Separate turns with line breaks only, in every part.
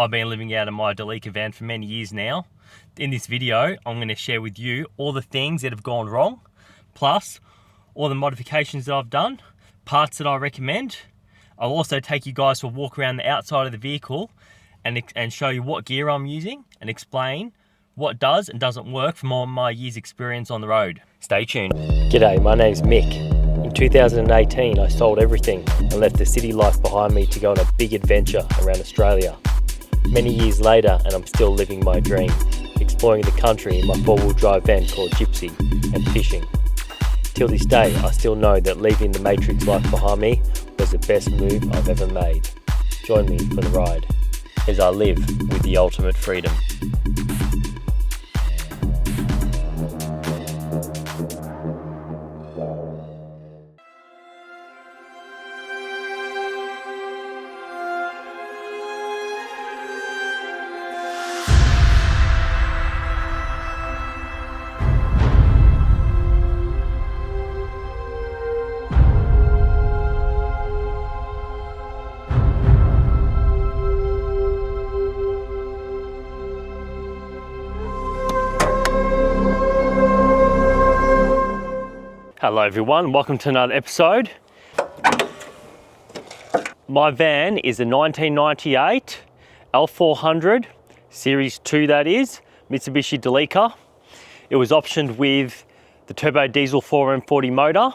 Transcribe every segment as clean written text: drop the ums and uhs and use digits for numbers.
I've been living out of my Delica van for many years now. In this video, I'm going to share with you all the things that have gone wrong, plus all the modifications that I've done, parts that I recommend. I'll also take you guys for a walk around the outside of the vehicle and show you what gear I'm using and explain what does and doesn't work from all my years experience on the road. Stay tuned. G'day, my name's Mick. In 2018, I sold everything and left the city life behind me to go on a big adventure around Australia. Many years later, and I'm still living my dream, exploring the country in my four-wheel drive van called Gypsy and fishing. Till this day, I still know that leaving the Matrix life behind me was the best move I've ever made. Join me for the ride as I live with the ultimate freedom. Hello everyone, welcome to another episode. My van is a 1998 L400, Series 2 that is, Mitsubishi Delica. It was optioned with the turbo diesel 4M40 motor.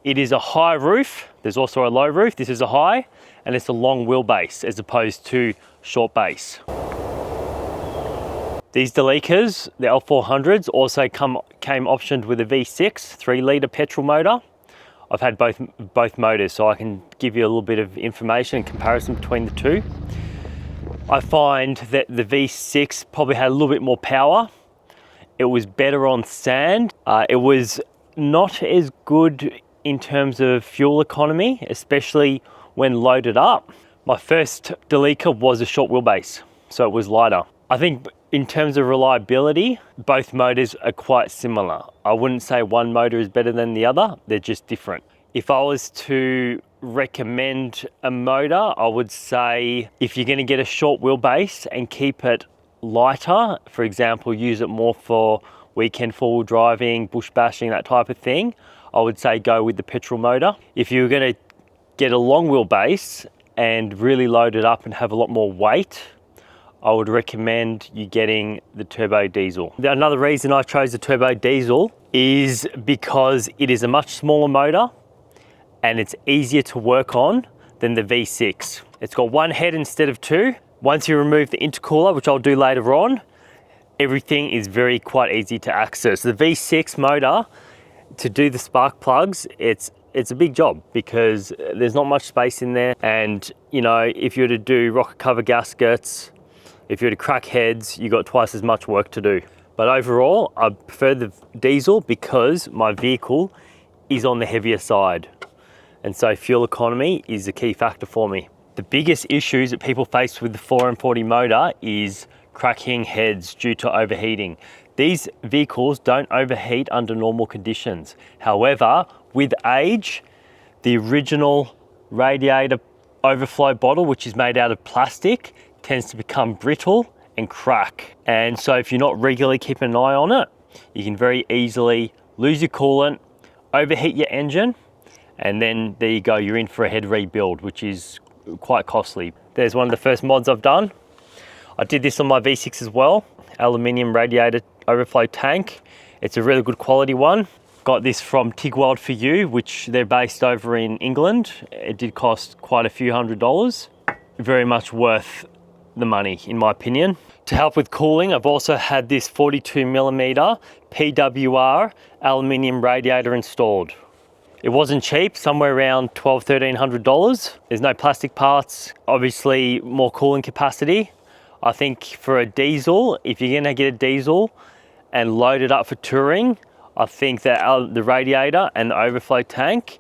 It is a high roof, there's also a low roof, this is a high, and it's a long wheelbase as opposed to short base. These Delicas, the L400s, also came optioned with a V6 3-litre petrol motor. I've had both motors, so I can give you a little bit of information and comparison between the two. I find that the V6 probably had a little bit more power. It was better on sand. It was not as good in terms of fuel economy, especially when loaded up. My first Delica was a short wheelbase, so it was lighter. I think in terms of reliability, both motors are quite similar. I wouldn't say one motor is better than the other, they're just different. If I was to recommend a motor, I would say if you're going to get a short wheelbase and keep it lighter, for example, use it more for weekend four-wheel driving, bush bashing, that type of thing, I would say go with the petrol motor. If you're going to get a long wheelbase and really load it up and have a lot more weight, I would recommend you getting the turbo diesel. Another reason I chose the turbo diesel is because it is a much smaller motor and it's easier to work on than the V6. It's got one head instead of two. Once you remove the intercooler, which I'll do later on, everything is quite easy to access. The V6 motor, to do the spark plugs, it's a big job because there's not much space in there. And you know, if you were to do rocket cover gaskets, if you were to crack heads, you got twice as much work to do. But overall, I prefer the diesel because my vehicle is on the heavier side. And so fuel economy is a key factor for me. The biggest issues that people face with the 4M40 motor is cracking heads due to overheating. These vehicles don't overheat under normal conditions. However, with age, the original radiator overflow bottle, which is made out of plastic, tends to become brittle and crack. And so if you're not regularly keeping an eye on it, you can very easily lose your coolant, overheat your engine, and then there you go, you're in for a head rebuild, which is quite costly. There's one of the first mods I've done. I did this on my V6 as well, aluminium radiator overflow tank. It's a really good quality one. Got this from Tigweld for You, which they're based over in England. It did cost quite a few $100s. Very much worth the money, in my opinion. To help with cooling, I've also had this 42mm PWR aluminium radiator installed. It wasn't cheap, somewhere around $1,200–1,300. There's no plastic parts, obviously more cooling capacity. I think for a diesel, if you're gonna get a diesel and load it up for touring, I think that the radiator and the overflow tank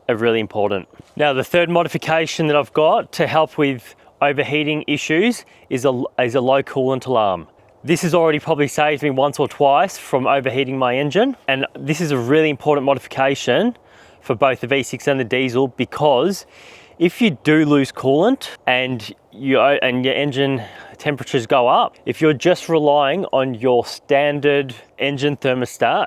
are really important. Now, the third modification that I've got to help with overheating issues is a low coolant alarm. This has already probably saved me once or twice from overheating my engine, and this is a really important modification for both the V6 and the diesel because If you do lose coolant and your engine temperatures go up, if you're just relying on your standard engine thermostat,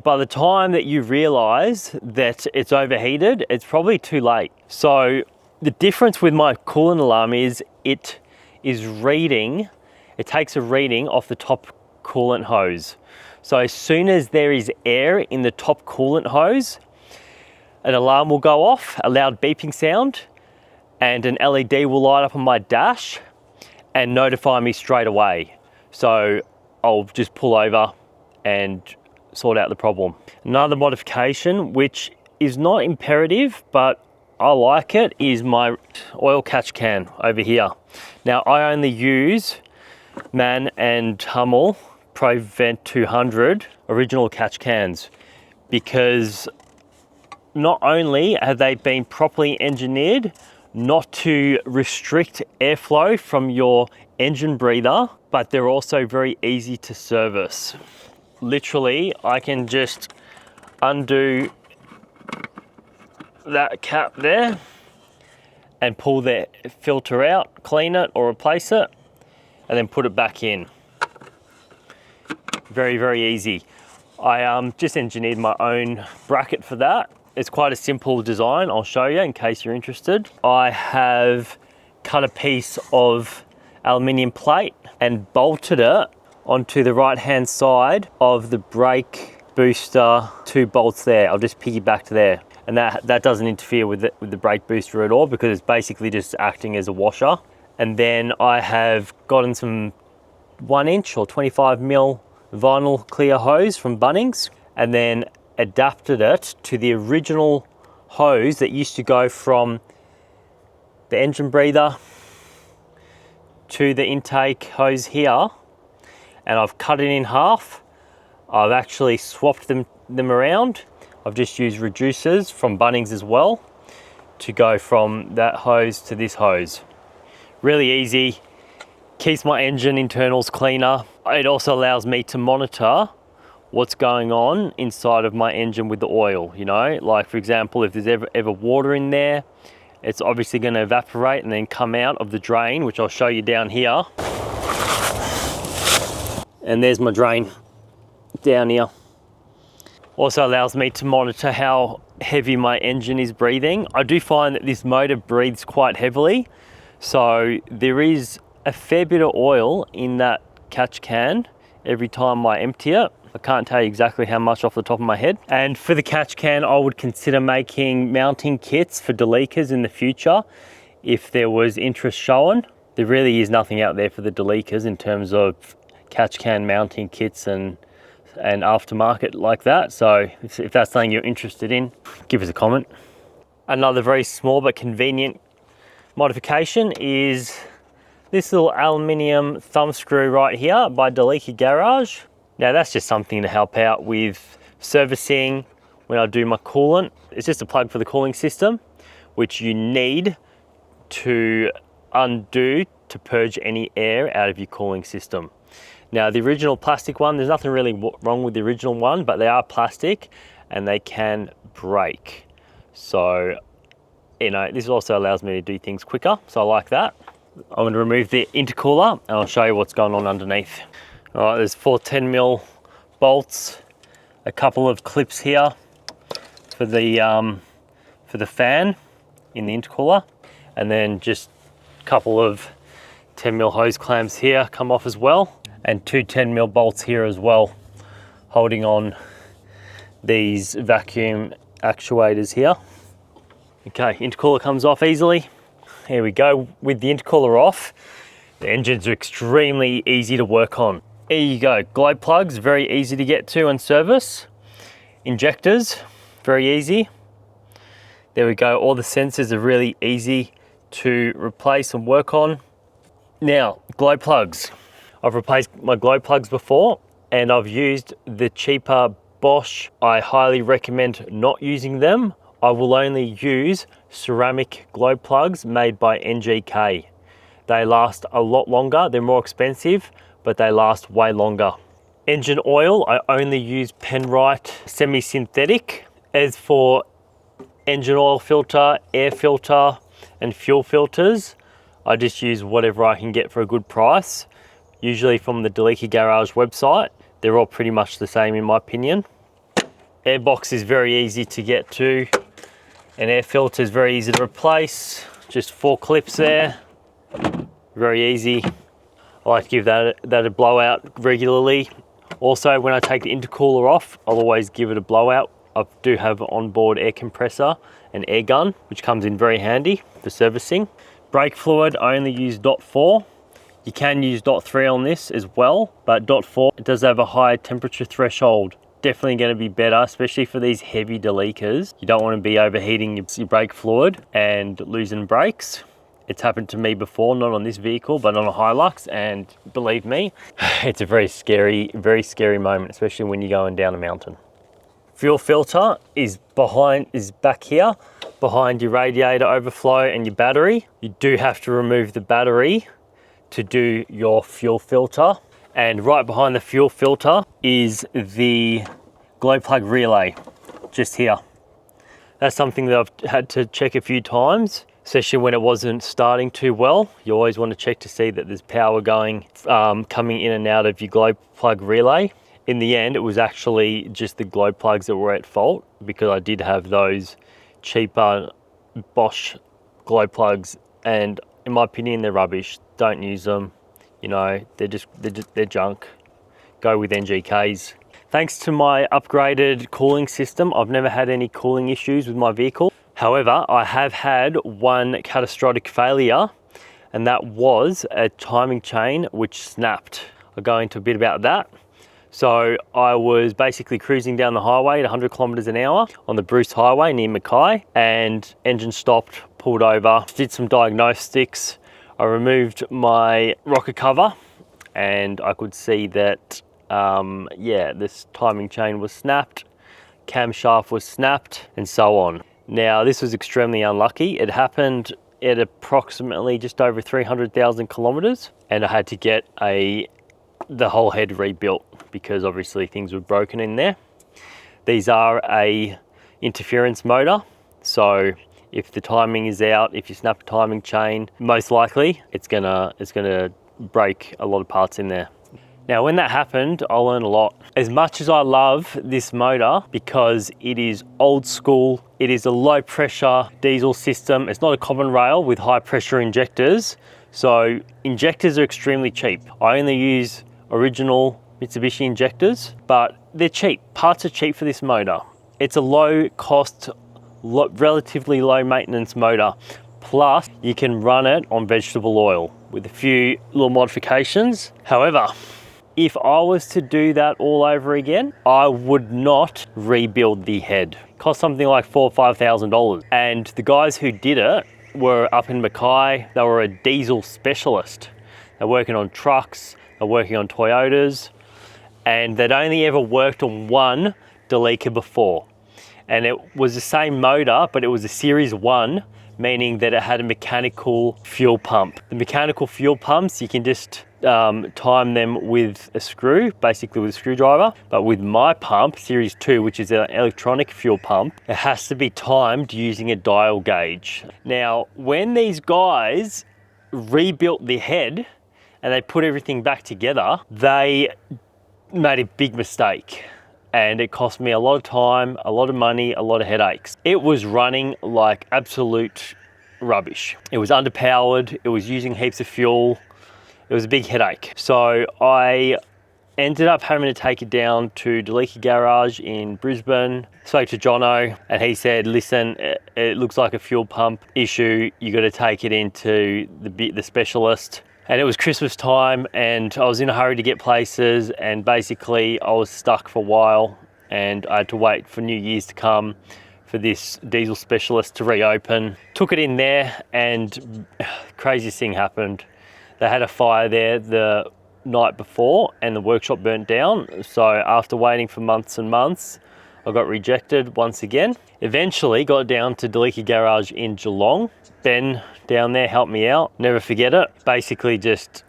by the time that you realize that it's overheated, it's probably too late. So the difference with my coolant alarm is it takes a reading off the top coolant hose. So as soon as there is air in the top coolant hose, an alarm will go off, a loud beeping sound, and an LED will light up on my dash and notify me straight away. So I'll just pull over and sort out the problem. Another modification, which is not imperative, but I like it, is my oil catch can over here. Now I only use Man and Hummel Pro Vent 200 original catch cans because not only have they been properly engineered not to restrict airflow from your engine breather, but they're also very easy to service. Literally, I can just undo that cap there and pull the filter out, clean it or replace it, and then put it back in. Very, very easy. I just engineered my own bracket for that. It's quite a simple design. I'll show you in case you're interested. I have cut a piece of aluminium plate and bolted it onto the right hand side of the brake booster, 2 bolts there. I'll just piggyback to there. And that doesn't interfere with the brake booster at all because it's basically just acting as a washer. And then I have gotten some 1-inch or 25mm vinyl clear hose from Bunnings and then adapted it to the original hose that used to go from the engine breather to the intake hose here, and I've cut it in half. I've actually swapped them around. I've just used reducers from Bunnings as well to go from that hose to this hose. Really easy, keeps my engine internals cleaner. It also allows me to monitor what's going on inside of my engine with the oil, you know, like for example, if there's ever water in there, it's obviously going to evaporate and then come out of the drain, which I'll show you down here. And there's my drain down here. Also allows me to monitor how heavy my engine is breathing. I do find that this motor breathes quite heavily, so there is a fair bit of oil in that catch can every time I empty it. I can't tell you exactly how much off the top of my head. And for the catch can, I would consider making mounting kits for Delicas in the future if there was interest shown. There really is nothing out there for the Delicas in terms of catch can mounting kits and aftermarket like that. So if that's something you're interested in, give us a comment. Another very small but convenient modification is this little aluminium thumb screw right here by Delica Garage. Now that's just something to help out with servicing when I do my coolant. It's just a plug for the cooling system, which you need to undo to purge any air out of your cooling system. Now the original plastic one, there's nothing really wrong with the original one, but they are plastic and they can break. So, you know, this also allows me to do things quicker, so I like that. I'm going to remove the intercooler and I'll show you what's going on underneath. All right, there's 4 10mm bolts, a couple of clips here for the fan in the intercooler, and then just a couple of 10mm hose clamps here come off as well, and 2 10mm bolts here as well, holding on these vacuum actuators here. Okay, intercooler comes off easily. Here we go. With the intercooler off, the engines are extremely easy to work on. Here you go, globe plugs, very easy to get to and service. Injectors, very easy. There we go, all the sensors are really easy to replace and work on. Now, globe plugs. I've replaced my globe plugs before and I've used the cheaper Bosch. I highly recommend not using them. I will only use ceramic globe plugs made by NGK. They last a lot longer, they're more expensive, but they last way longer. Engine oil, I only use Penrite semi-synthetic. As for engine oil filter, air filter, and fuel filters, I just use whatever I can get for a good price, usually from the Delica Garage website. They're all pretty much the same in my opinion. Airbox is very easy to get to, and air filter is very easy to replace. Just 4 clips there, very easy. I like to give that a blowout regularly. Also, when I take the intercooler off, I'll always give it a blowout. I do have an onboard air compressor and air gun, which comes in very handy for servicing. Brake fluid, I only use .4. You can use .3 on this as well, but .4, it does have a high temperature threshold. Definitely going to be better, especially for these heavy Delicas. You don't want to be overheating your brake fluid and losing brakes. It's happened to me before, not on this vehicle, but on a Hilux, and believe me, it's a very scary moment, especially when you're going down a mountain. Fuel filter is back here, behind your radiator overflow and your battery. You do have to remove the battery to do your fuel filter. And right behind the fuel filter is the glow plug relay, just here. That's something that I've had to check a few times, especially when it wasn't starting too well. You always want to check to see that there's power going, coming in and out of your glow plug relay. In the end, it was actually just the glow plugs that were at fault, because I did have those cheaper Bosch glow plugs, and in my opinion, they're rubbish. Don't use them. You know, they're junk. Go with NGKs. Thanks to my upgraded cooling system, I've never had any cooling issues with my vehicle. However, I have had one catastrophic failure, and that was a timing chain which snapped. I'll go into a bit about that. So I was basically cruising down the highway at 100 kilometers an hour on the Bruce Highway near Mackay, and engine stopped, pulled over, did some diagnostics. I removed my rocker cover, and I could see that, yeah, this timing chain was snapped, camshaft was snapped, and so on. Now, this was extremely unlucky. It happened at approximately just over 300,000 kilometers, and I had to get the whole head rebuilt because obviously things were broken in there. These are a interference motor, so if the timing is out, if you snap a timing chain, most likely it's gonna break a lot of parts in there. Now, when that happened, I learned a lot. As much as I love this motor because it is old school, it is a low pressure diesel system. It's not a common rail with high pressure injectors. So injectors are extremely cheap. I only use original Mitsubishi injectors, but they're cheap. Parts are cheap for this motor. It's a low cost, relatively low maintenance motor. Plus, you can run it on vegetable oil with a few little modifications. However, if I was to do that all over again, I would not rebuild the head. It cost something like $4,000 or $5,000. And the guys who did it were up in Mackay. They were a diesel specialist. They're working on trucks, they're working on Toyotas, and they'd only ever worked on one Delica before. And it was the same motor, but it was a Series 1, meaning that it had a mechanical fuel pump. The mechanical fuel pumps, you can just time them with a screw, basically with a screwdriver. But with my pump, Series 2, which is an electronic fuel pump, it has to be timed using a dial gauge. Now, when these guys rebuilt the head and they put everything back together, they made a big mistake. And it cost me a lot of time, a lot of money, a lot of headaches. It was running like absolute rubbish. It was underpowered, it was using heaps of fuel. It was a big headache. So I ended up having to take it down to Delica Garage in Brisbane. Spoke to Jono, and he said, listen, it looks like a fuel pump issue. You got to take it into the specialist. And it was Christmas time, and I was in a hurry to get places, and basically I was stuck for a while, and I had to wait for New Year's to come for this diesel specialist to reopen. Took it in there, and craziest thing happened. They had a fire there the night before, and the workshop burnt down. So after waiting for months and months, I got rejected once again. Eventually got down to Delica Garage in Geelong. Ben down there helped me out, never forget it. Basically just,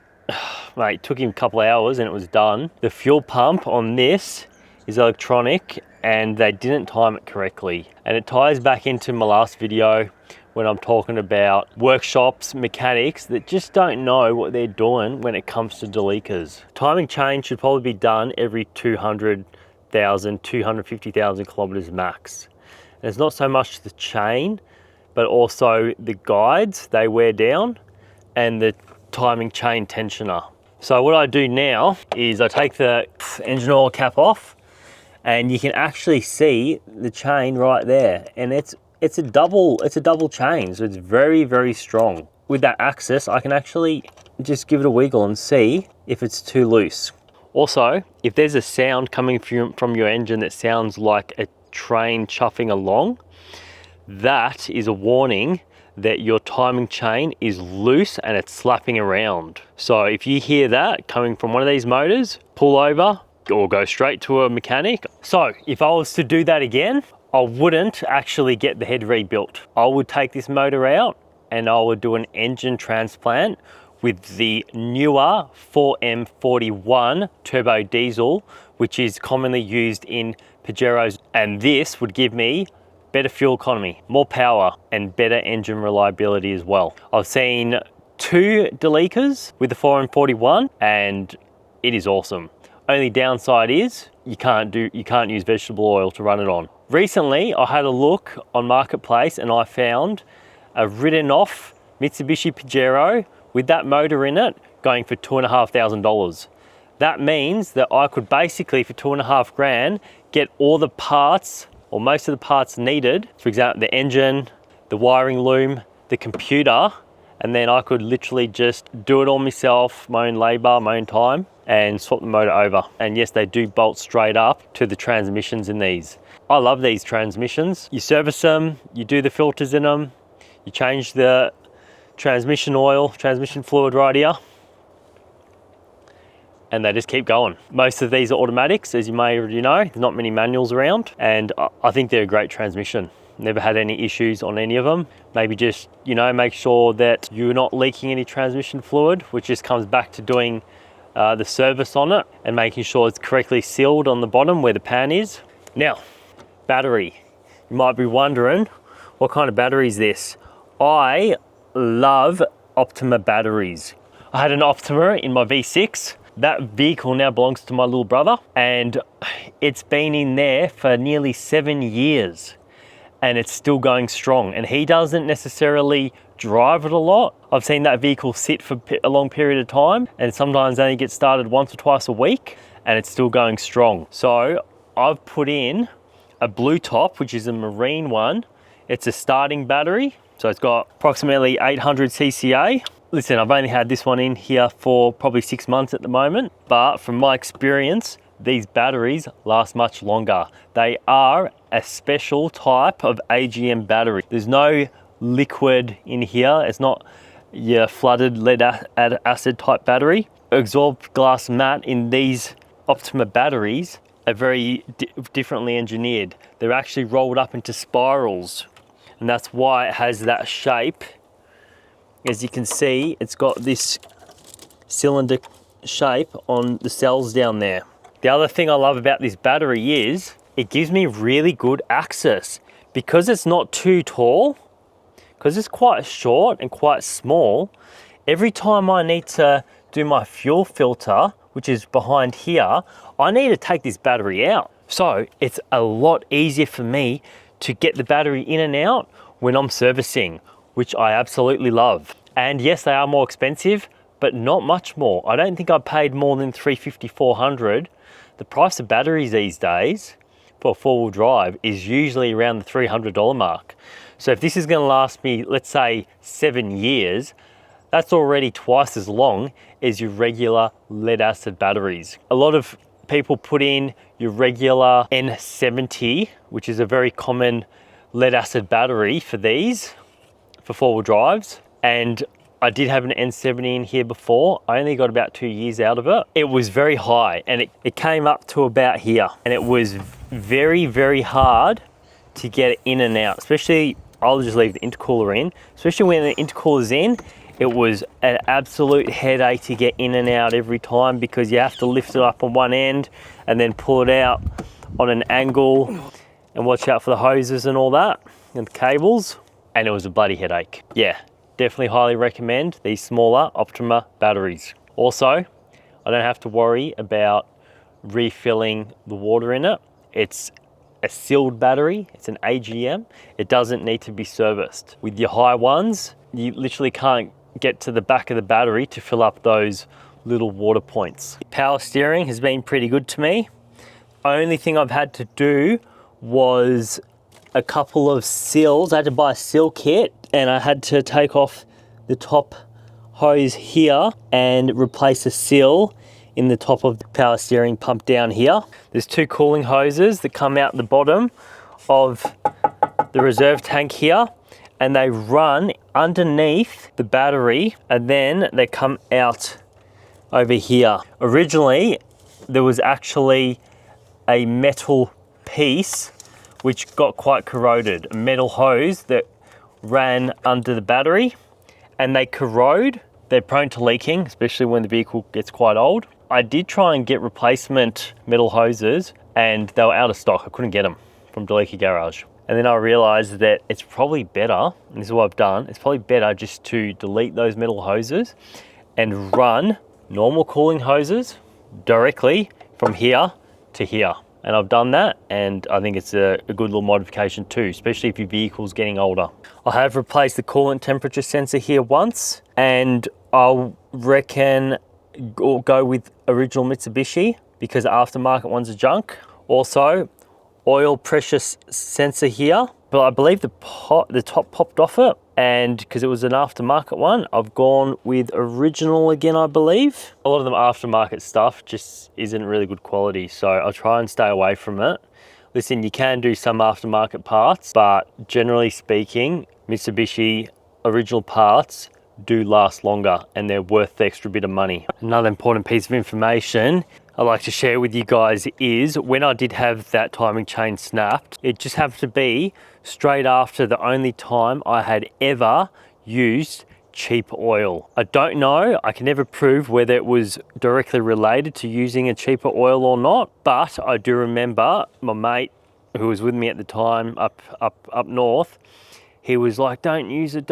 mate, took him a couple of hours and it was done. The fuel pump on this is electronic, and they didn't time it correctly. And it ties back into my last video when I'm talking about workshops, mechanics that just don't know what they're doing when it comes to Delicas. Timing chain should probably be done every 200,000, 250,000 kilometers max. And it's not so much the chain, but also the guides, they wear down, and the timing chain tensioner. So what I do now is I take the engine oil cap off, and you can actually see the chain right there, and it's a double chain, so it's very, very strong. With that axis, I can actually just give it a wiggle and see if it's too loose. Also, if there's a sound coming from your engine that sounds like a train chuffing along, that is a warning that your timing chain is loose and it's slapping around. So if you hear that coming from one of these motors, pull over or go straight to a mechanic. So if I was to do that again, I wouldn't actually get the head rebuilt. I would take this motor out and I would do an engine transplant with the newer 4M41 turbo diesel, which is commonly used in Pajeros. And this would give me better fuel economy, more power, and better engine reliability as well. I've seen 2 Delicas with the 4M41 and it is awesome. Only downside is you can't use vegetable oil to run it on. Recently, I had a look on Marketplace and I found a written off Mitsubishi Pajero with that motor in it going for $2,500. That means that I could basically, for $2,500, get all the parts or most of the parts needed. For example, the engine, the wiring loom, the computer, and then I could literally just do it all myself, my own labor, my own time, and swap the motor over. And yes, they do bolt straight up to the transmissions in these. I love these transmissions. You service them, you do the filters in them, you change the transmission oil, transmission fluid right here, and they just keep going. Most of these are automatics, as you may already know. There's not many manuals around, and I think they're a great transmission. Never had any issues on any of them. Maybe just, make sure that you're not leaking any transmission fluid, which just comes back to doing the service on it and making sure it's correctly sealed on the bottom where the pan is. Now, battery. You might be wondering, what kind of battery is this? I love Optima batteries. I had an Optima in my V6. That vehicle now belongs to my little brother, and it's been in there for nearly 7 years and it's still going strong. And he doesn't necessarily drive it a lot. I've seen that vehicle sit for a long period of time and sometimes only get started once or twice a week, and it's still going strong. So I've put in a blue top, which is a marine one. It's a starting battery. So it's got approximately 800 CCA. Listen, I've only had this one in here for probably 6 months at the moment, but from my experience, these batteries last much longer. They are a special type of AGM battery. There's no liquid in here. It's not your flooded lead acid type battery. Absorbed glass mat in these Optima batteries are very differently engineered. They're actually rolled up into spirals, and that's why it has that shape. As you can see, it's got this cylinder shape on the cells down there. The other thing I love about this battery is it gives me really good access. Because it's not too tall, because it's quite short and quite small, every time I need to do my fuel filter, which is behind here, I need to take this battery out. So it's a lot easier for me to get the battery in and out when I'm servicing, which I absolutely love. And yes, they are more expensive, but not much more. I don't think I paid more than $350, $400. The price of batteries these days for four-wheel drive is usually around the $300 mark. So if this is gonna last me, let's say 7 years, that's already twice as long as your regular lead acid batteries. A lot of people put in your regular N70, which is a very common lead acid battery for these, for four-wheel drives. And I did have an N70 in here before. I only got about 2 years out of it. It was very high, and it came up to about here. And it was very, very hard to get it in and out, especially, I'll just leave the intercooler in, especially when the intercooler's in. It was an absolute headache to get in and out every time, because you have to lift it up on one end and then pull it out on an angle, and watch out for the hoses and all that, and the cables. and it was a bloody headache. Yeah, definitely highly recommend these smaller Optima batteries. Also, I don't have to worry about refilling the water in it. It's a sealed battery, it's an AGM. It doesn't need to be serviced. With your high ones, you literally can't get to the back of the battery to fill up those little water points. Power steering has been pretty good to me. Only thing I've had to do was a couple of seals. I had to buy a seal kit and I had to take off the top hose here and replace a seal in the top of the power steering pump down here. There's two cooling hoses that come out the bottom of the reserve tank here, and they run underneath the battery and then they come out over here. Originally, there was actually a metal piece which got quite corroded, a metal hose that ran under the battery, and they corrode. They're prone to leaking, especially when the vehicle gets quite old. I did try and get replacement metal hoses and they were out of stock. I couldn't get them from Delica Garage. And then I realized that it's probably better, and this is what I've done, it's probably better just to delete those metal hoses and run normal cooling hoses directly from here to here. And I've done that, and I think it's a good little modification too, especially if your vehicle's getting older. I have replaced the coolant temperature sensor here once, and I'll reckon go with original Mitsubishi because the aftermarket ones are junk. Also, oil pressure sensor here, but I believe the top popped off it, and because it was an aftermarket one, I've gone with original again, I believe. A lot of them aftermarket stuff just isn't really good quality, so I'll try and stay away from it. Listen, you can do some aftermarket parts, but generally speaking, Mitsubishi original parts do last longer and they're worth the extra bit of money. Another important piece of information I'd like to share with you guys is when I did have that timing chain snapped, it just happened to be straight after the only time I had ever used cheap oil. I don't know, I can never prove whether it was directly related to using a cheaper oil or not, but I do remember my mate who was with me at the time up north, he was like, don't use it,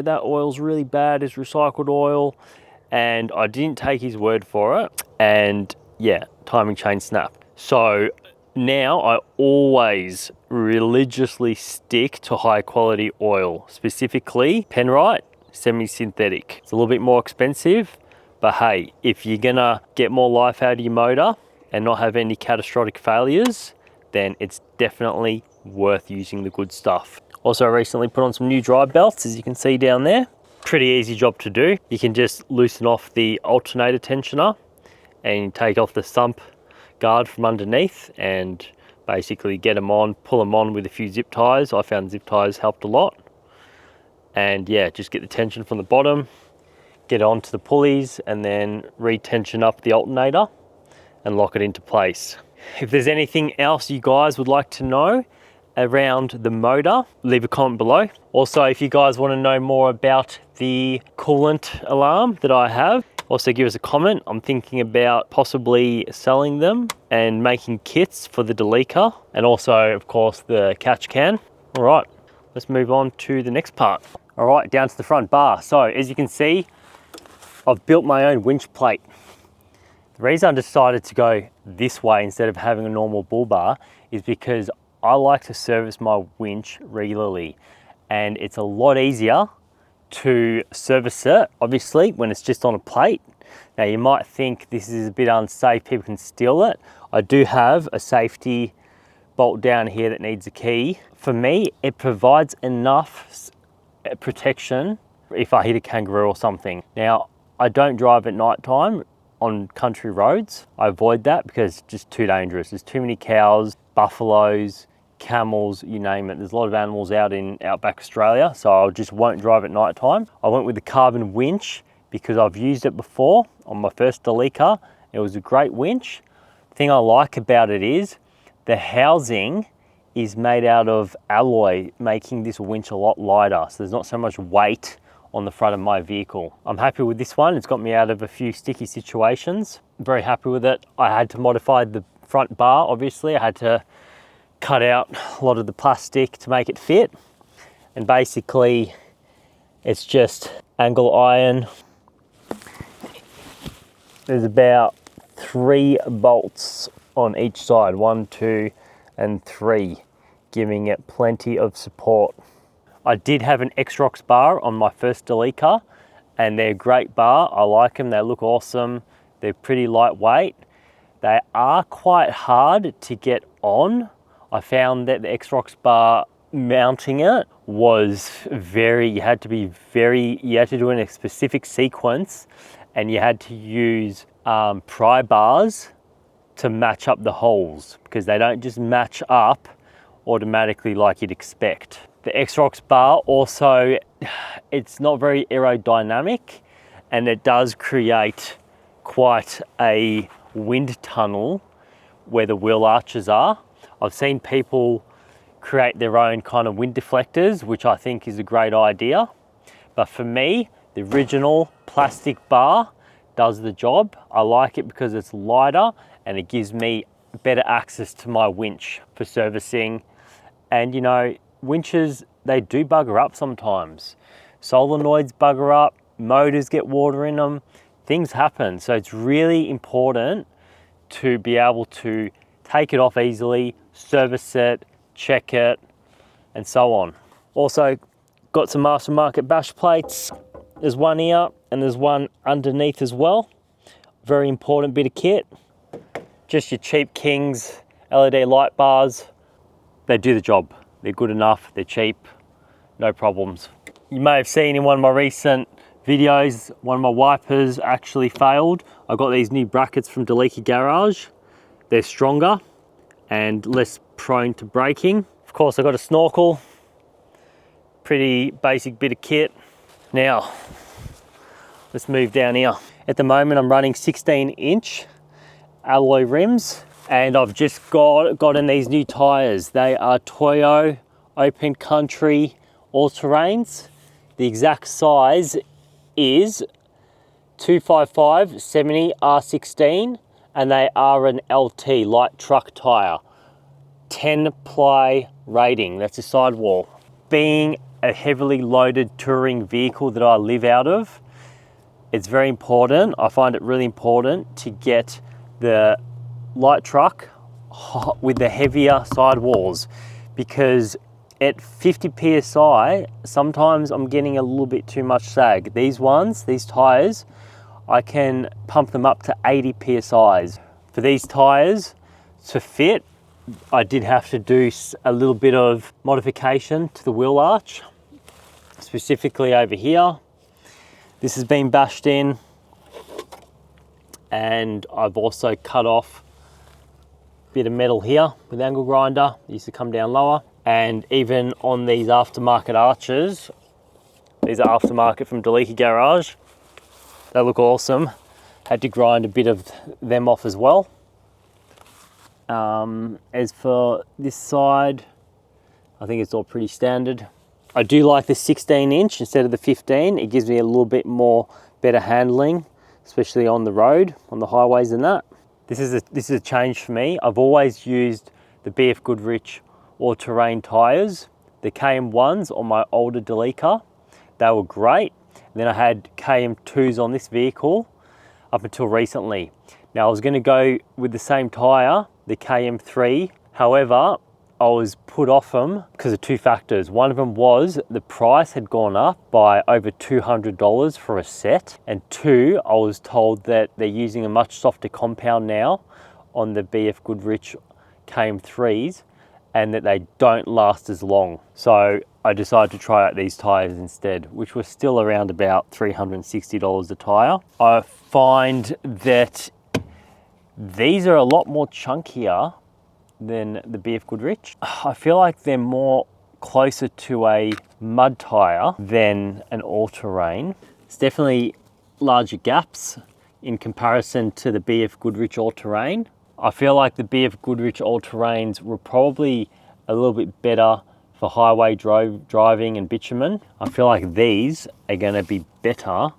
that oil's really bad, it's recycled oil. And I didn't take his word for it, and yeah, timing chain snap. So now I always religiously stick to high quality oil, specifically Penrite semi-synthetic. It's a little bit more expensive, but hey, if you're gonna get more life out of your motor and not have any catastrophic failures, then it's definitely worth using the good stuff. Also recently put on some new drive belts, as you can see down there. Pretty easy job to do. You can just loosen off the alternator tensioner and take off the sump guard from underneath and basically get them on, pull them on with a few zip ties. I found zip ties helped a lot. And yeah, just get the tension from the bottom, get it onto the pulleys, and then re-tension up the alternator and lock it into place. If there's anything else you guys would like to know around the motor, leave a comment below. Also, if you guys want to know more about the coolant alarm that I have, also give us a comment. I'm thinking about possibly selling them and making kits for the Delica, and also of course the catch can. All right, let's move on to the next part. All right, down to the front bar. So as you can see, I've built my own winch plate. The reason I decided to go this way instead of having a normal bull bar is because I like to service my winch regularly, and it's a lot easier to service it, obviously, when it's just on a plate. Now you might think this is a bit unsafe, people can steal it. I do have a safety bolt down here that needs a key. For me, it provides enough protection if I hit a kangaroo or something. Now, I don't drive at night time on country roads. I avoid that because it's just too dangerous. There's too many cows, buffaloes, camels, you name it. There's a lot of animals out in outback Australia, so I just won't drive at night time. I went with the carbon winch because I've used it before on my first Delica. It was a great winch. The thing I like about it is the housing is made out of alloy, making this winch a lot lighter, so there's not so much weight on the front of my vehicle. I'm happy with this one. It's got me out of a few sticky situations. I'm very happy with it. I had to modify the front bar, obviously. I had to cut out a lot of the plastic to make it fit. and basically it's just angle iron. There's about 3 bolts on each side, 1, 2 and 3, giving it plenty of support. I did have an X-Rocks bar on my first Delica, and they're a great bar. I like them, they look awesome. They're pretty lightweight. They are quite hard to get on. I found that the X-Rocks bar, mounting it was you had to do it in a specific sequence, and you had to use pry bars to match up the holes, because they don't just match up automatically like you'd expect. The X-Rocks bar also, it's not very aerodynamic, and it does create quite a wind tunnel where the wheel arches are. I've seen people create their own kind of wind deflectors, which I think is a great idea. But for me, the original plastic bar does the job. I like it because it's lighter and it gives me better access to my winch for servicing. And you know, winches, they do bugger up sometimes. Solenoids bugger up, motors get water in them, things happen. So it's really important to be able to take it off easily, service it, check it, and so on. Also got some aftermarket bash plates. There's one here and there's one underneath as well. Very important bit of kit. Just your cheap Kings LED light bars. They do the job. They're good enough, they're cheap, no problems. You may have seen in one of my recent videos, one of my wipers actually failed. I got these new brackets from Delica Garage. They're stronger and less prone to breaking. Of course, I got a snorkel. Pretty basic bit of kit. Now, let's move down here. At the moment, I'm running 16-inch alloy rims, and I've just gotten these new tyres. They are Toyo Open Country all-terrains. The exact size is 255/70 R16, and they are an LT, light truck tyre. 10-ply rating, that's a sidewall. Being a heavily loaded touring vehicle that I live out of, it's very important. I find it really important to get the light truck with the heavier sidewalls, because at 50 psi, sometimes I'm getting a little bit too much sag. These tyres, I can pump them up to 80 psi's. For these tyres to fit, I did have to do a little bit of modification to the wheel arch, specifically over here. This has been bashed in, and I've also cut off a bit of metal here with angle grinder. It used to come down lower. And even on these aftermarket arches, these are aftermarket from Delica Garage. They look awesome. Had to grind a bit of them off as well. As for this side, I think it's all pretty standard. I do like the 16-inch instead of the 15. It gives me a little bit more better handling, especially on the road, on the highways and that. This is a change for me. I've always used the BF Goodrich all-terrain tyres, the KM1s on my older Delica. They were great. And then I had KM2s on this vehicle up until recently. Now I was going to go with the same tyre, the KM3. However, I was put off them because of two factors. One of them was the price had gone up by over $200 for a set. And two, I was told that they're using a much softer compound now on the BF Goodrich KM3s, and that they don't last as long. So I decided to try out these tyres instead, which were still around about $360 a tyre. I find that these are a lot more chunkier than the BF Goodrich. I feel like they're more closer to a mud tyre than an all-terrain. It's definitely larger gaps in comparison to the BF Goodrich all-terrain. I feel like the BF Goodrich all-terrains were probably a little bit better for highway driving and bitumen. I feel like these are going to be better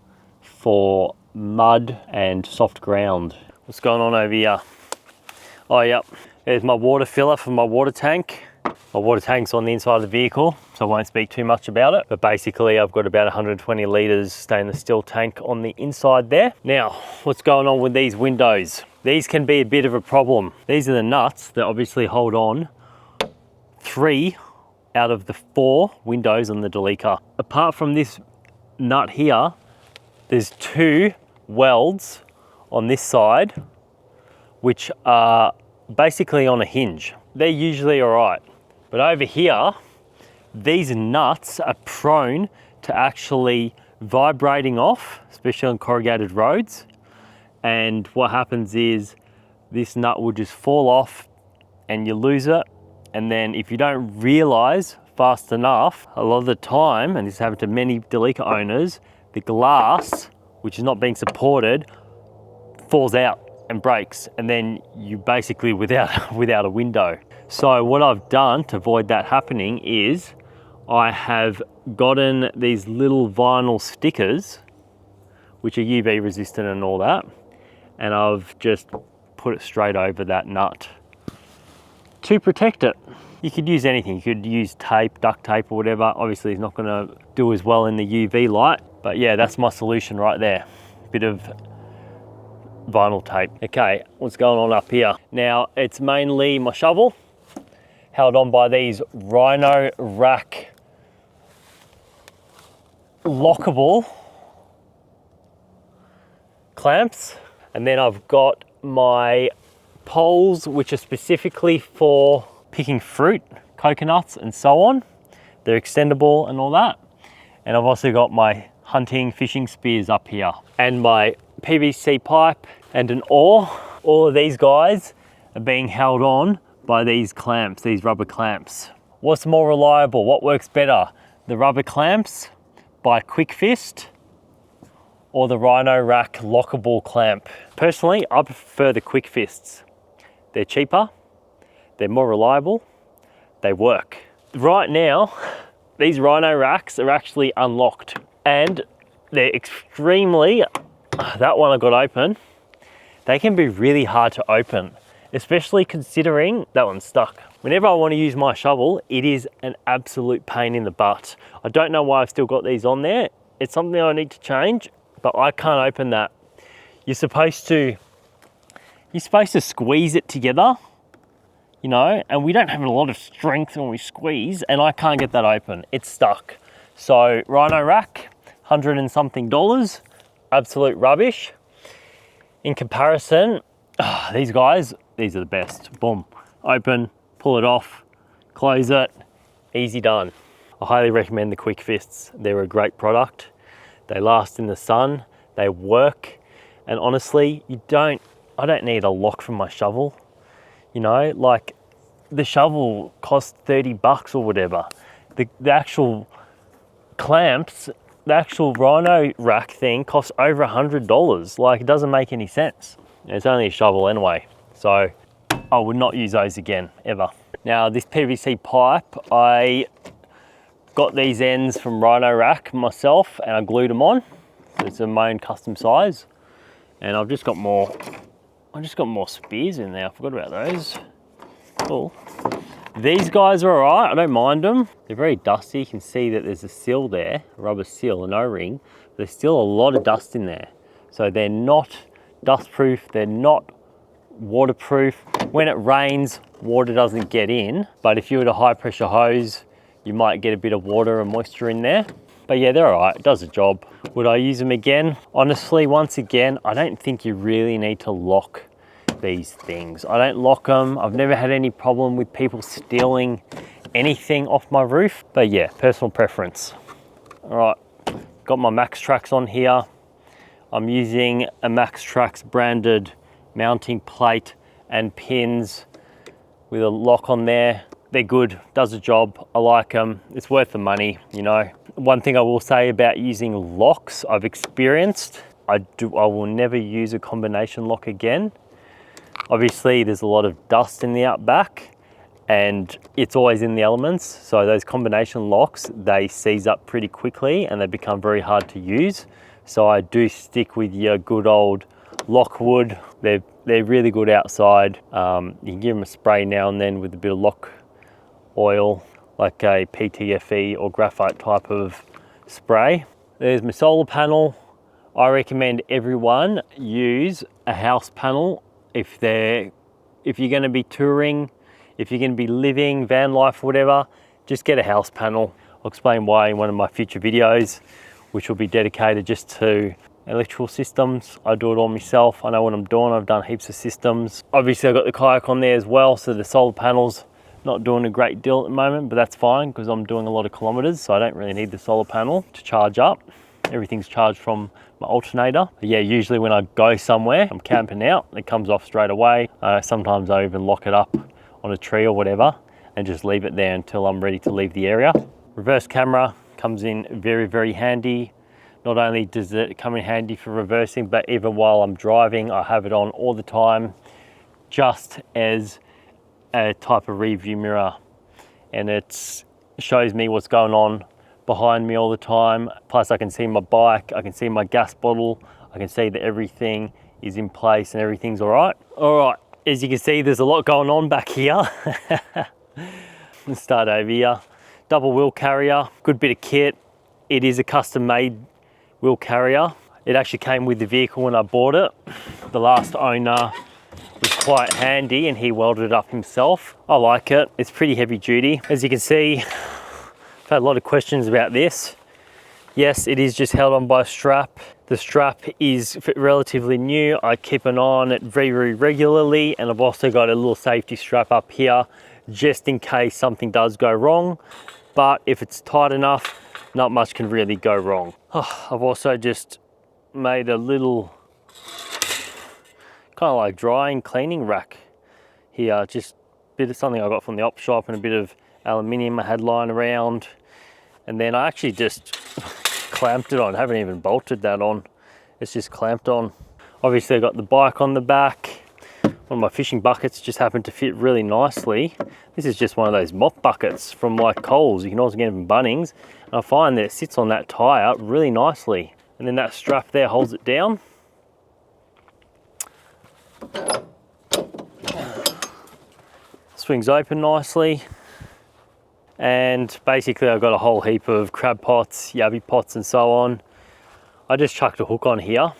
for mud and soft ground. What's going on over here? Oh, yep. There's my water filler for my water tank. My water tank's on the inside of the vehicle, so I won't speak too much about it. But basically, I've got about 120 litres stainless steel tank on the inside there. Now, what's going on with these windows? These can be a bit of a problem. These are the nuts that obviously hold on 3 out of the 4 windows on the Delica. Apart from this nut here, there's 2 welds on this side, which are basically on a hinge. They're usually all right. But over here, these nuts are prone to actually vibrating off, especially on corrugated roads. And what happens is this nut will just fall off and you lose it. And then if you don't realize fast enough, a lot of the time, and this happened to many Delica owners, the glass, which is not being supported, falls out and breaks, and then you basically without a window. So what I've done to avoid that happening is I have gotten these little vinyl stickers, which are UV resistant and all that, and I've just put it straight over that nut to protect it. You could use anything. You could use tape, duct tape or whatever. Obviously it's not going to do as well in the UV light, but yeah, that's my solution right there. Bit of vinyl tape. Okay, what's going on up here? Now, it's mainly my shovel, held on by these Rhino rack lockable clamps. And then I've got my poles, which are specifically for picking fruit, coconuts and so on. They're extendable and all that. And I've also got my hunting, fishing spears up here, and my PVC pipe and an oar. All of these guys are being held on by these clamps, these rubber clamps. What's more reliable? What works better? The rubber clamps by Quick Fist or the Rhino Rack lockable clamp? Personally, I prefer the Quick Fists. They're cheaper, they're more reliable, they work. Right now, these Rhino Racks are actually unlocked and they're extremely, that one I got open, they can be really hard to open, especially considering that one's stuck. Whenever I want to use my shovel, it is an absolute pain in the butt. I don't know why I've still got these on there. It's something I need to change, but I can't open that. You're supposed to squeeze it together, you know, and we don't have a lot of strength when we squeeze, and I can't get that open. It's stuck. So Rhino Rack, $100 and something, absolute rubbish. In comparison, these guys, these are the best. Boom, open, pull it off, close it, easy done. I highly recommend the Quick Fists. They're a great product. They last in the sun, they work, and honestly, I don't need a lock from my shovel. You know, like the shovel costs 30 bucks or whatever. The actual clamps, the actual Rhino Rack thing costs over $100. Like, it doesn't make any sense. It's only a shovel anyway, so I would not use those again, ever. Now, this PVC pipe, I got these ends from Rhino Rack myself and I glued them on. So it's my own custom size. And I've just got more spears in there. I forgot about those. Cool. These guys are all right, I don't mind them. They're very dusty. You can see that there's a seal there, a rubber seal, an O-ring. There's still a lot of dust in there. So they're not dustproof, they're not waterproof. When it rains, water doesn't get in, but if you were to high pressure hose, you might get a bit of water and moisture in there. But yeah, they're all right, it does the job. Would I use them again? Honestly, once again, I don't think you really need to lock these things. I don't lock them. I've never had any problem with people stealing anything off my roof, but yeah, personal preference. All right, got my Max Trax on here. I'm using a Max Trax branded mounting plate and pins with a lock on there. They're good, does the job. I like them. It's worth the money, you know. One thing I will say about using locks, I've experienced, I will never use a combination lock again. Obviously, there's a lot of dust in the outback and it's always in the elements. So those combination locks, they seize up pretty quickly and they become very hard to use. So I do stick with your good old Lockwood. They're really good outside. You can give them a spray now and then with a bit of oil, like a PTFE or graphite type of spray. There's my solar panel. I recommend everyone use a house panel if you're going to be touring, if you're going to be living, van life, whatever, just get a house panel. I'll explain why in one of my future videos, which will be dedicated just to electrical systems. I do it all myself. I know what I'm doing. I've done heaps of systems. Obviously I've got the kayak on there as well, so the solar panel's not doing a great deal at the moment, but that's fine because I'm doing a lot of kilometers, so I don't really need the solar panel to charge up. Everything's charged from my alternator. But yeah, usually when I go somewhere, I'm camping out, it comes off straight away. Sometimes I even lock it up on a tree or whatever and just leave it there until I'm ready to leave the area. Reverse camera comes in very, very handy. Not only does it come in handy for reversing, but even while I'm driving, I have it on all the time, just as a type of rear view mirror. And it shows me what's going on behind me all the time. Plus I can see my bike, I can see my gas bottle, I can see that everything is in place and everything's all right. All right, as you can see, there's a lot going on back here. Let's start over here. Double wheel carrier, good bit of kit. It is a custom made wheel carrier. It actually came with the vehicle when I bought it. The last owner was quite handy and he welded it up himself. I like it, it's pretty heavy duty. As you can see, I've had a lot of questions about this. Yes, it is just held on by a strap. The strap is relatively new. I keep an eye on it very, very regularly, and I've also got a little safety strap up here just in case something does go wrong. But if it's tight enough, not much can really go wrong. I've also just made a little kind of like drying cleaning rack here. Just a bit of something I got from the op shop and a bit of aluminium I had lying around. And then I actually just clamped it on. I haven't even bolted that on. It's just clamped on. Obviously I got the bike on the back. One of my fishing buckets just happened to fit really nicely. This is just one of those mop buckets from like Coles. You can also get them from Bunnings. And I find that it sits on that tyre really nicely. And then that strap there holds it down. Swings open nicely. And basically I've got a whole heap of crab pots, yabby pots and so on. I just chucked a hook on here,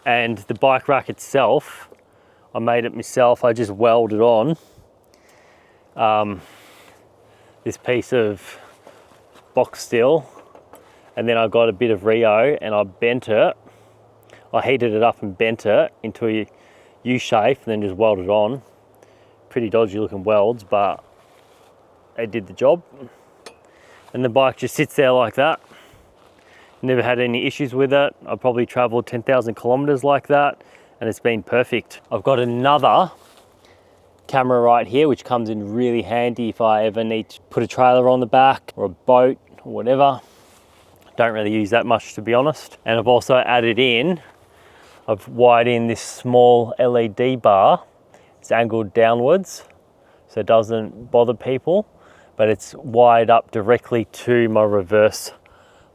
and the bike rack itself, I made it myself. I just welded on this piece of box steel, and then I got a bit of Rio and I bent it. I heated it up and bent it into a U shape and then just welded on. Pretty dodgy looking welds, but it did the job. And the bike just sits there like that. Never had any issues with it. I've probably traveled 10,000 kilometers like that, and it's been perfect. I've got another camera right here, which comes in really handy if I ever need to put a trailer on the back or a boat or whatever. Don't really use that much, to be honest. And I've also added in, I've wired in this small LED bar. It's angled downwards, so it doesn't bother people, but it's wired up directly to my reverse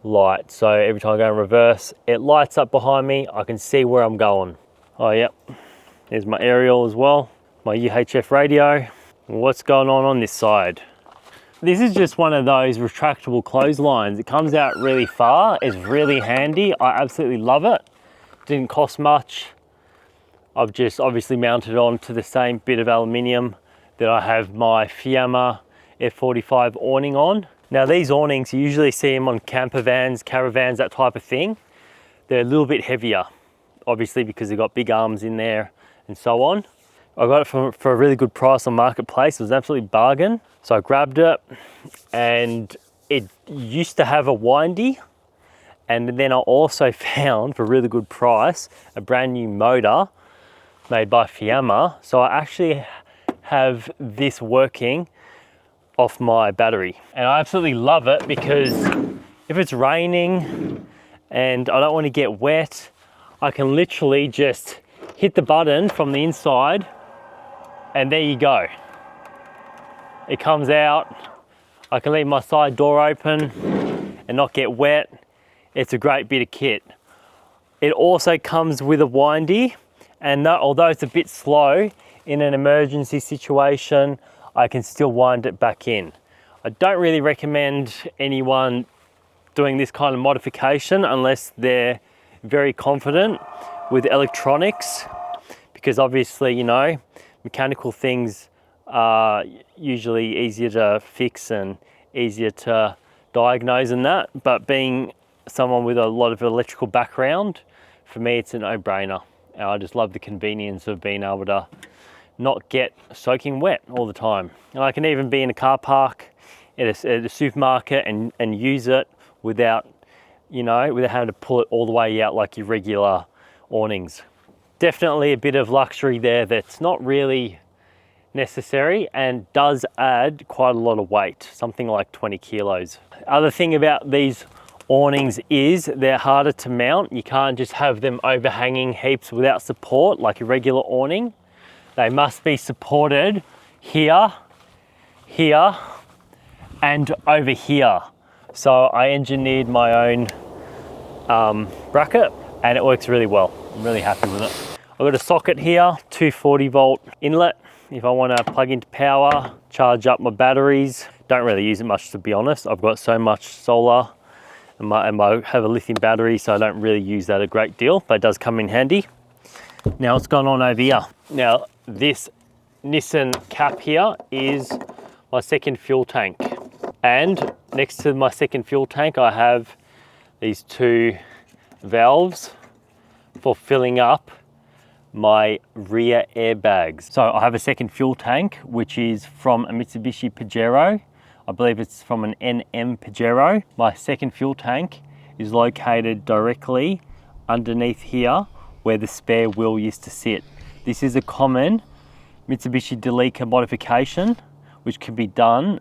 light. So every time I go in reverse, it lights up behind me. I can see where I'm going. Oh, yep. There's my aerial as well, my UHF radio. What's going on this side? This is just one of those retractable clotheslines. It comes out really far. It's really handy. I absolutely love it. Didn't cost much. I've just obviously mounted it on to the same bit of aluminium that I have my Fiamma F45 awning on. Now these awnings, you usually see them on camper vans, caravans, that type of thing. They're a little bit heavier, obviously because they've got big arms in there and so on. I got it for a really good price on Marketplace. It was an absolute bargain. So I grabbed it, and it used to have a windy. And then I also found, for a really good price, a brand new motor made by Fiamma. So I actually have this working off my battery, and I absolutely love it because if it's raining and I don't want to get wet, I can literally just hit the button from the inside and there you go. It comes out. I can leave my side door open and not get wet. It's a great bit of kit. It also comes with a windy, and although it's a bit slow in an emergency situation, I can still wind it back in. I don't really recommend anyone doing this kind of modification unless they're very confident with electronics, because obviously, you know, mechanical things are usually easier to fix and easier to diagnose and that, but being someone with a lot of electrical background, for me it's a no-brainer. I just love the convenience of being able to not get soaking wet all the time. And I can even be in a car park at a supermarket and use it without, you know, without having to pull it all the way out like your regular awnings. Definitely a bit of luxury there that's not really necessary and does add quite a lot of weight, something like 20 kilos. Other thing about these awnings is they're harder to mount. You can't just have them overhanging heaps without support like a regular awning. They must be supported here, here, and over here. So I engineered my own bracket and it works really well. I'm really happy with it. I've got a socket here, 240 volt inlet. If I want to plug into power, charge up my batteries. Don't really use it much, to be honest. I've got so much solar and I have a lithium battery, so I don't really use that a great deal, but it does come in handy. Now what's going on over here? Now this Nissan cap here is my second fuel tank. And next to my second fuel tank, I have these two valves for filling up my rear airbags. So I have a second fuel tank, which is from a Mitsubishi Pajero. I believe it's from an NM Pajero. My second fuel tank is located directly underneath here where the spare wheel used to sit. This is a common Mitsubishi Delica modification, which can be done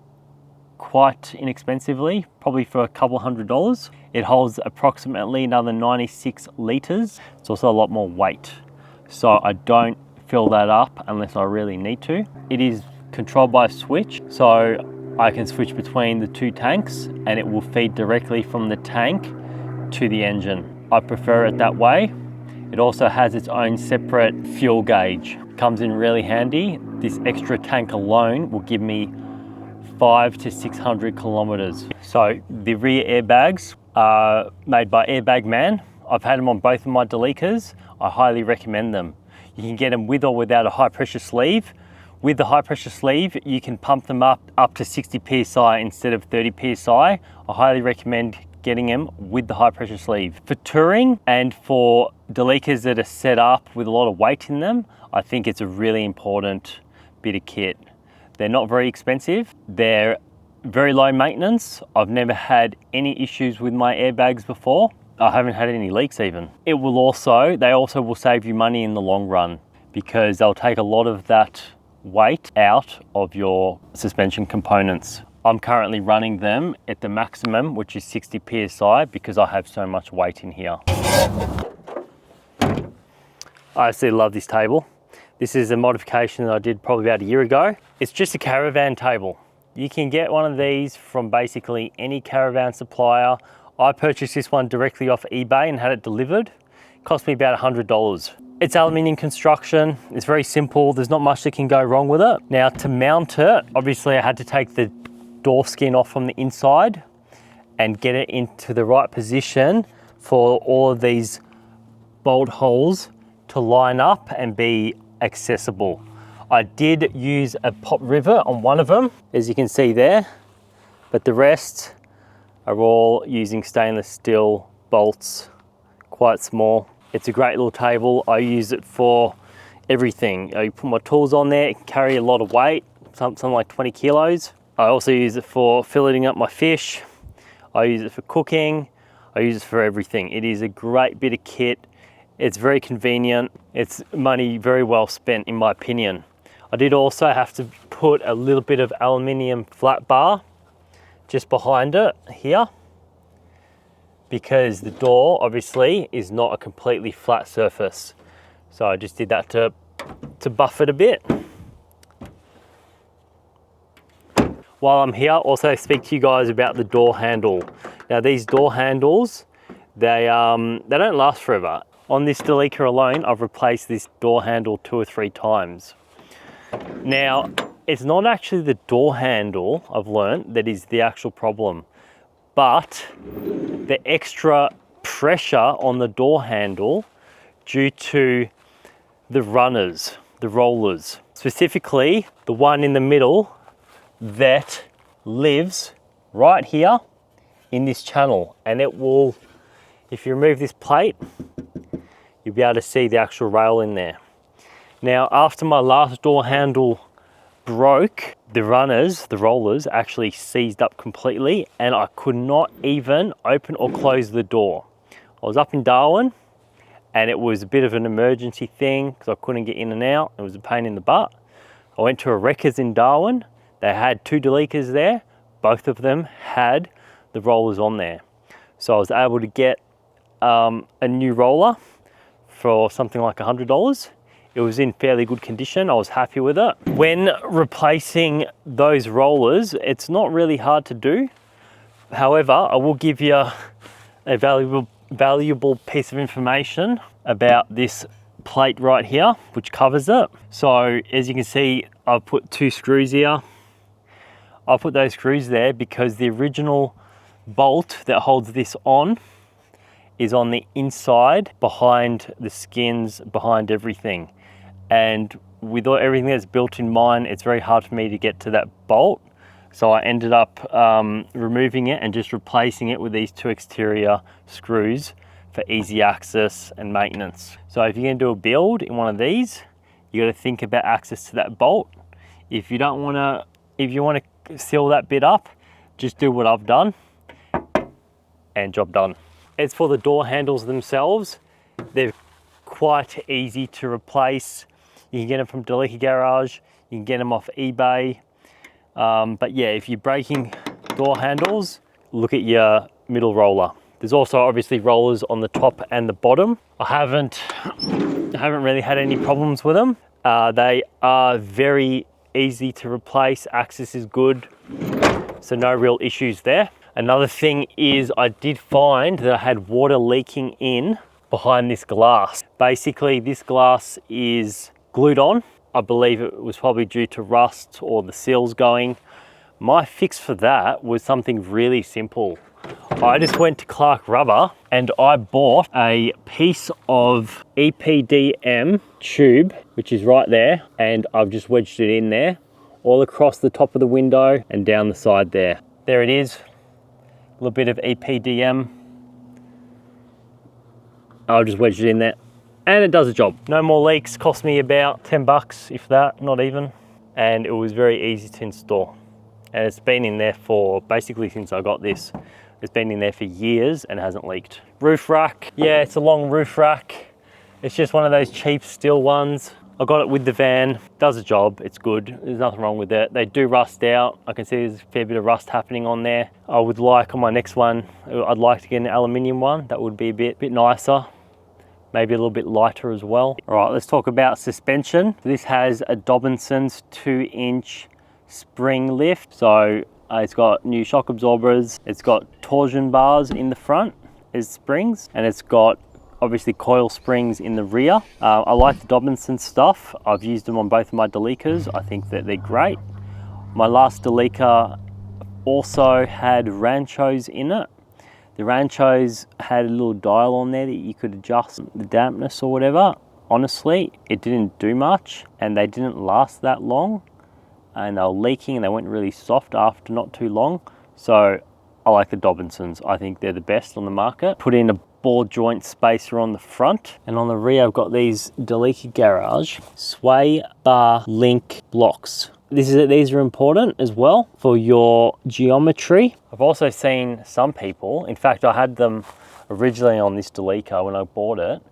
quite inexpensively, probably for a couple $100. It holds approximately another 96 litres. It's also a lot more weight. So I don't fill that up unless I really need to. It is controlled by a switch, so I can switch between the two tanks and it will feed directly from the tank to the engine. I prefer it that way. It also has its own separate fuel gauge. Comes in really handy. This extra tank alone will give me 500 to 600 kilometers. So the rear airbags are made by Airbag Man. I've had them on both of my Delicas. I highly recommend them. You can get them with or without a high pressure sleeve. With the high pressure sleeve, you can pump them up to 60 PSI instead of 30 PSI. I highly recommend getting them with the high pressure sleeve. For touring and for Delicas that are set up with a lot of weight in them, I think it's a really important bit of kit. They're not very expensive. They're very low maintenance. I've never had any issues with my airbags before. I haven't had any leaks even. They also will save you money in the long run because they'll take a lot of that weight out of your suspension components. I'm currently running them at the maximum, which is 60 PSI, because I have so much weight in here. I absolutely love this table. This is a modification that I did probably about a year ago. It's just a caravan table. You can get one of these from basically any caravan supplier. I purchased this one directly off eBay and had it delivered. It cost me about $100. It's aluminium construction. It's very simple. There's not much that can go wrong with it. Now to mount it, obviously I had to take the door skin off from the inside and get it into the right position for all of these bolt holes to line up and be accessible. I did use a pop rivet on one of them, as you can see there, but the rest are all using stainless steel bolts, quite small. It's a great little table. I use it for everything. I put my tools on there, it can carry a lot of weight, something like 20 kilos. I also use it for filleting up my fish. I use it for cooking. I use it for everything. It is a great bit of kit. It's very convenient. It's money very well spent in my opinion. I did also have to put a little bit of aluminium flat bar just behind it here, because the door obviously is not a completely flat surface. So I just did that to buff it a bit. While I'm here, also speak to you guys about the door handle. Now these door handles, they don't last forever. On this Delica alone, I've replaced this door handle 2 or 3 times. Now, It's not actually the door handle, I've learnt, that is the actual problem, but the extra pressure on the door handle due to the runners, the rollers, specifically the one in the middle that lives right here in this channel. And it will, if you remove this plate, you'll be able to see the actual rail in there. Now, after my last door handle broke, the runners, the rollers, actually seized up completely, and I could not even open or close the door. I was up in Darwin, and it was a bit of an emergency thing because I couldn't get in and out. It was a pain in the butt. I went to a Wreckers in Darwin. They had 2 Delicas there. Both of them had the rollers on there. So I was able to get a new roller for something like $100. It was in fairly good condition. I was happy with it. When replacing those rollers, it's not really hard to do. However, I will give you a valuable piece of information about this plate right here, which covers it. So as you can see, I've put 2 screws here. I'll put those screws there because the original bolt that holds this on is on the inside, behind the skins, behind everything. And with everything that's built in mine, it's very hard for me to get to that bolt. So I ended up removing it and just replacing it with these 2 exterior screws for easy access and maintenance. So if you're gonna do a build in one of these, you gotta think about access to that bolt. If you wanna seal that bit up, just do what I've done and job done. As for the door handles themselves, they're quite easy to replace. You can get them from Delica Garage, you can get them off eBay. But yeah, if you're breaking door handles, look at your middle roller. There's also obviously rollers on the top and the bottom. I haven't really had any problems with them. They are very easy to replace, access is good, so no real issues there. Another thing is I did find that I had water leaking in behind this glass. Basically, this glass is glued on. I believe it was probably due to rust or the seals going. My fix for that was something really simple. I just went to Clark Rubber and I bought a piece of EPDM tube, which is right there, and I've just wedged it in there, all across the top of the window and down the side there. There it is, a little bit of EPDM. I'll just wedge it in there and it does the job. No more leaks, cost me about 10 bucks, if that, not even. And it was very easy to install. And it's been in there for, basically since I got this, it's been in there for years and hasn't leaked. Roof rack, yeah, it's a long roof rack. It's just one of those cheap steel ones. I got it with the van, does the job, it's good. There's nothing wrong with it. They do rust out. I can see there's a fair bit of rust happening on there. I would like, on my next one, I'd like to get an aluminium one. That would be a bit nicer. Maybe a little bit lighter as well. All right, let's talk about suspension. This has a Dobinson's 2-inch spring lift. So it's got new shock absorbers. It's got torsion bars in the front as springs, and it's got obviously coil springs in the rear. I like the Dobinson stuff. I've used them on both of my Delicas. I think that they're great. My last Delica also had Ranchos in it. The Ranchos had a little dial on there that you could adjust the dampness or whatever. Honestly, it didn't do much and they didn't last that long, and they were leaking and they went really soft after not too long. So I like the Dobinsons. I think they're the best on the market. Put in a ball joint spacer on the front, and on the rear I've got these Delica Garage sway bar link blocks. These are important as well for your geometry. I've also seen some people, in fact I had them originally on this Delica when I bought it,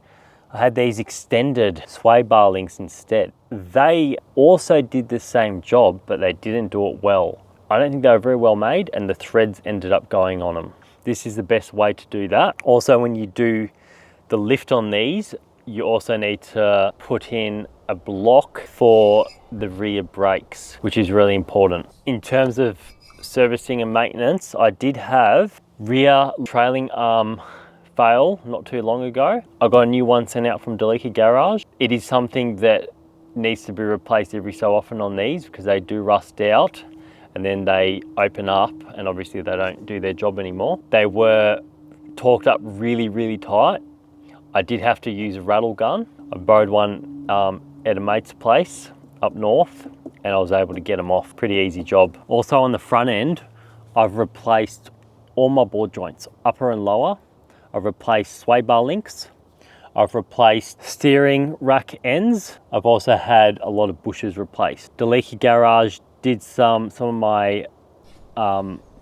I had these extended sway bar links instead. They also did the same job, but they didn't do it well. I don't think they were very well made and the threads ended up going on them. This is the best way to do that. Also, when you do the lift on these, you also need to put in a block for the rear brakes, which is really important. In terms of servicing and maintenance, I did have rear trailing arm fail not too long ago. I got a new one sent out from Delica Garage. It is something that needs to be replaced every so often on these because they do rust out and then they open up and obviously they don't do their job anymore. They were torqued up really, really tight. I did have to use a rattle gun. I borrowed one at a mate's place up north and I was able to get them off. Pretty easy job. Also on the front end, I've replaced all my board joints, upper and lower. I've replaced sway bar links. I've replaced steering rack ends. I've also had a lot of bushes replaced. Delica Garage did some of my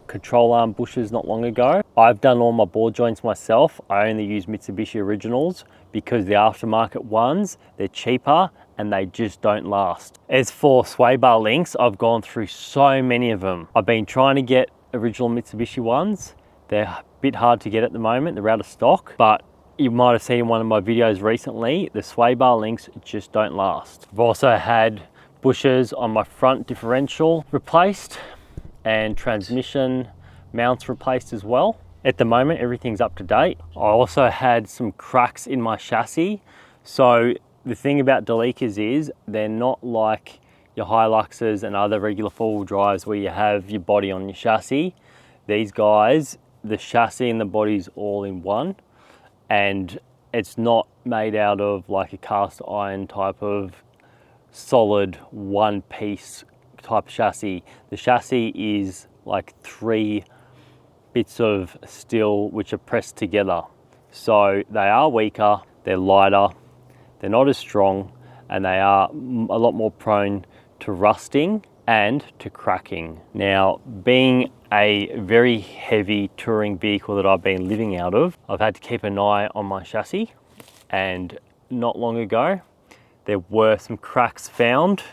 control arm bushes not long ago. I've done all my board joints myself. I only use Mitsubishi originals because the aftermarket ones, they're cheaper and they just don't last. As for sway bar links, I've gone through so many of them. I've been trying to get original Mitsubishi ones. They're a bit hard to get at the moment. They're out of stock, but you might have seen one of my videos recently. The sway bar links just don't last. I've also had bushes on my front differential replaced and transmission mounts replaced as well. At the moment, everything's up to date. I also had some cracks in my chassis. So the thing about Delicas is they're not like your Hiluxes and other regular four-wheel drives where you have your body on your chassis. These guys, the chassis and the body's all in one, and it's not made out of like a cast iron type of solid one piece type chassis. The chassis is like 3 bits of steel which are pressed together. So they are weaker, they're lighter, they're not as strong, and they are a lot more prone to rusting and to cracking. Now, being a very heavy touring vehicle that I've been living out of, I've had to keep an eye on my chassis, and not long ago there were some cracks found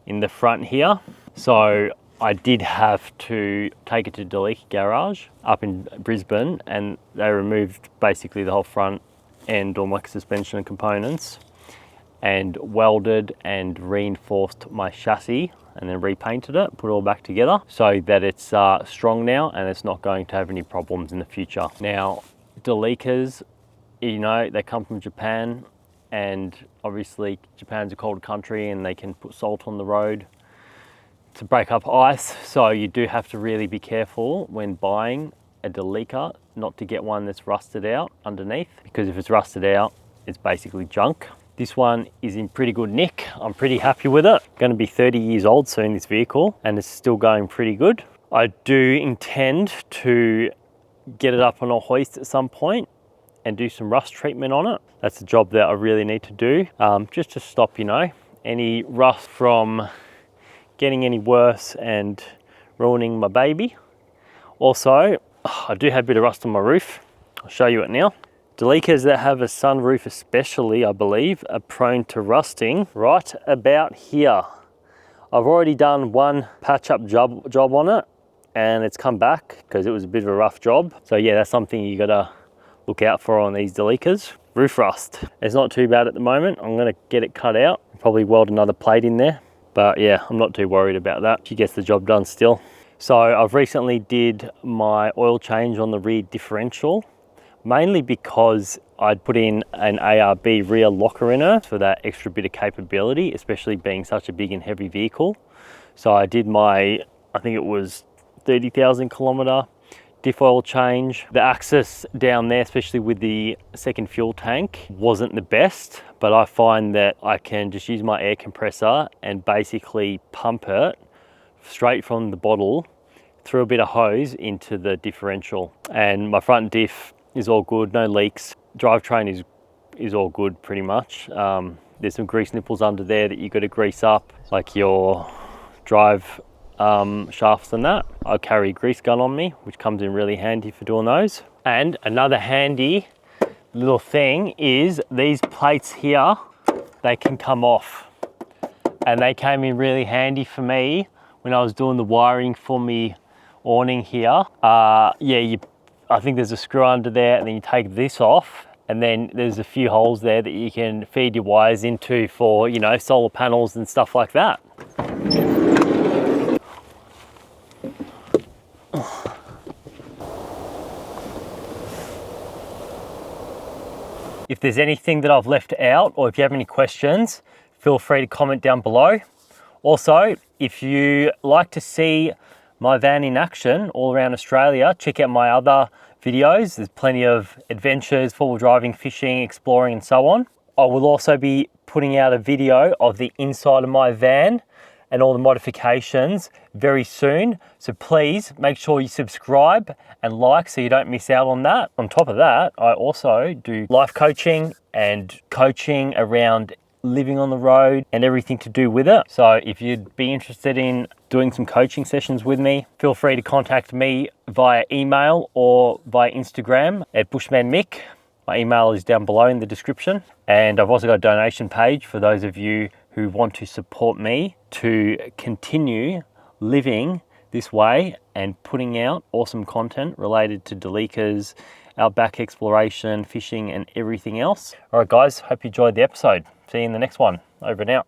in the front here. So I did have to take it to Delica Garage up in Brisbane, and they removed basically the whole front end, all my suspension and components, and welded and reinforced my chassis and then repainted it, put it all back together so that it's strong now and it's not going to have any problems in the future. Now, Delicas, you know, they come from Japan, and obviously Japan's a cold country and they can put salt on the road to break up ice. So you do have to really be careful when buying a Delica not to get one that's rusted out underneath, because if it's rusted out, it's basically junk. This one is in pretty good nick. I'm pretty happy with it. Going to be 30 years old soon, this vehicle, and it's still going pretty good. I do intend to get it up on a hoist at some point and do some rust treatment on it. That's a job that I really need to do, just to stop, you know, any rust from getting any worse and ruining my baby. Also, I do have a bit of rust on my roof. I'll show you it now. Delicas that have a sunroof especially, I believe, are prone to rusting right about here. I've already done one patch-up job on it, and it's come back because it was a bit of a rough job. So yeah, that's something you gotta look out for on these Delicas. Roof rust. It's not too bad at the moment. I'm gonna get it cut out, probably weld another plate in there. But yeah, I'm not too worried about that. She gets the job done still. So I've recently did my oil change on the rear differential, mainly because I'd put in an ARB rear locker in her for that extra bit of capability, especially being such a big and heavy vehicle. So I did my, I think it was 30,000 kilometer diff oil change. The access down there, especially with the second fuel tank, wasn't the best, but I find that I can just use my air compressor and basically pump it straight from the bottle through a bit of hose into the differential. And my front diff is all good, no leaks. Drivetrain is all good pretty much. There's some grease nipples under there that you got to grease up, like your drive shafts and that. I carry a grease gun on me, which comes in really handy for doing those. And another handy little thing is these plates here, they can come off. And they came in really handy for me when I was doing the wiring for me awning here. I think there's a screw under there, and then you take this off, and then there's a few holes there that you can feed your wires into for, you know, solar panels and stuff like that. If there's anything that I've left out, or if you have any questions, feel free to comment down below. Also, if you like to see my van in action all around Australia, check out my other videos. There's plenty of adventures, four-wheel driving, fishing, exploring, and so on. I will also be putting out a video of the inside of my van and all the modifications very soon. So please make sure you subscribe and like so you don't miss out on that. On top of that, I also do life coaching and coaching around living on the road and everything to do with it. So if you'd be interested in doing some coaching sessions with me, feel free to contact me via email or via Instagram at Bushmanmick. My email is down below in the description. And I've also got a donation page for those of you who want to support me to continue living this way and putting out awesome content related to Delicas, outback exploration, fishing, and everything else. All right, guys, hope you enjoyed the episode. See you in the next one. Over and out.